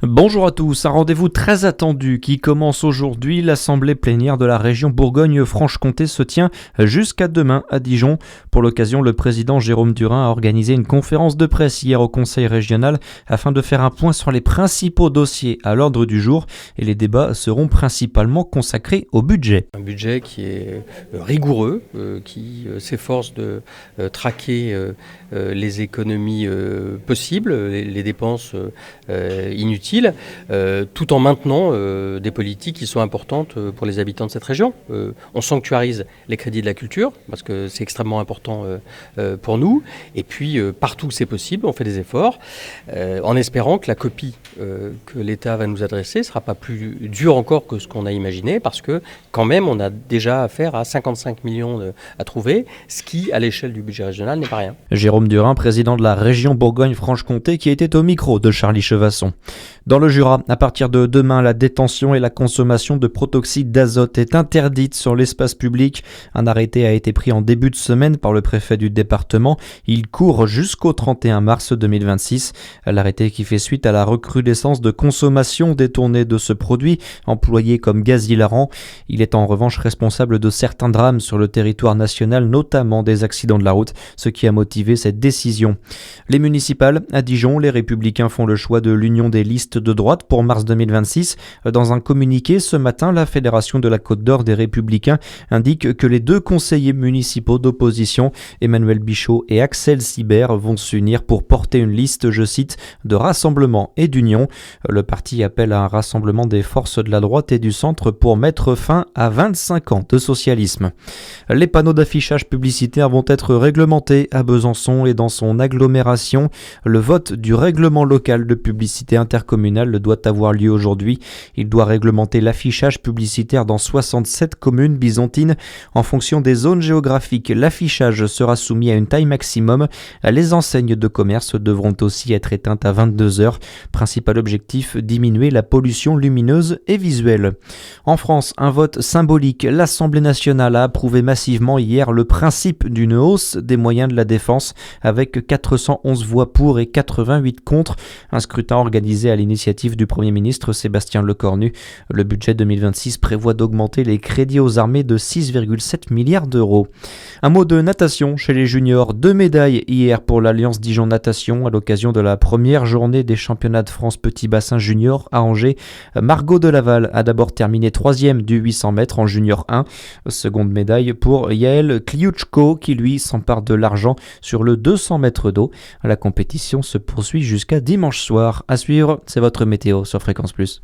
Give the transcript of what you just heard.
Bonjour à tous, un rendez-vous très attendu qui commence aujourd'hui. L'assemblée plénière de la région Bourgogne-Franche-Comté se tient jusqu'à demain à Dijon. Pour l'occasion, le président Jérôme Durain a organisé une conférence de presse hier au conseil régional afin de faire un point sur les principaux dossiers à l'ordre du jour et les débats seront principalement consacrés au budget. Un budget qui est rigoureux, qui s'efforce de traquer les économies possibles, les dépenses inutiles, tout en maintenant des politiques qui sont importantes pour les habitants de cette région. On sanctuarise les crédits de la culture, parce que c'est extrêmement important pour nous, et puis partout où c'est possible, on fait des efforts, en espérant que la copie que l'État va nous adresser ne sera pas plus dure encore que ce qu'on a imaginé, parce que quand même on a déjà affaire à 55 millions à trouver, ce qui, à l'échelle du budget régional, n'est pas rien. Jérôme Durain, président de la région Bourgogne-Franche-Comté, qui était au micro de Charlie Chevasson. Dans le Jura, à partir de demain, la détention et la consommation de protoxyde d'azote est interdite sur l'espace public. Un arrêté a été pris en début de semaine par le préfet du département. Il court jusqu'au 31 mars 2026. L'arrêté qui fait suite à la recrudescence de consommation détournée de ce produit, employé comme gaz hilarant. Il est en revanche responsable de certains drames sur le territoire national, notamment des accidents de la route, ce qui a motivé cette décision. Les municipales, à Dijon, les Républicains font le choix de l'union des listes de droite pour mars 2026. Dans un communiqué ce matin, la Fédération de la Côte d'Or des Républicains indique que les deux conseillers municipaux d'opposition, Emmanuel Bichot et Axel Sibert, vont s'unir pour porter une liste, je cite, de rassemblement et d'union. Le parti appelle à un rassemblement des forces de la droite et du centre pour mettre fin à 25 ans de socialisme. Les panneaux d'affichage publicitaire vont être réglementés à Besançon et dans son agglomération. Le vote du règlement local de publicité intercommunale doit avoir lieu aujourd'hui. Il doit réglementer l'affichage publicitaire dans 67 communes byzantines. En fonction des zones géographiques, l'affichage sera soumis à une taille maximum. Les enseignes de commerce devront aussi être éteintes à 22h. Principal objectif, diminuer la pollution lumineuse et visuelle. En France, un vote symbolique. L'Assemblée nationale a approuvé massivement hier le principe d'une hausse des moyens de la défense avec 411 voix pour et 88 contre. Un scrutin organisé à l'initiative du Premier ministre Sébastien Lecornu. Le budget 2026 prévoit d'augmenter les crédits aux armées de 6,7 milliards d'euros. Un mot de natation chez les juniors. 2 médailles hier pour l'Alliance Dijon Natation à l'occasion de la première journée des championnats de France Petit Bassin Junior à Angers. Margot Delaval a d'abord terminé 3e du 800 mètres en junior 1. Seconde médaille pour Yael Kliuchko qui lui s'empare de l'argent sur le 200 mètres d'eau. La compétition se poursuit jusqu'à dimanche soir. À suivre, c'est votre météo sur Fréquence Plus.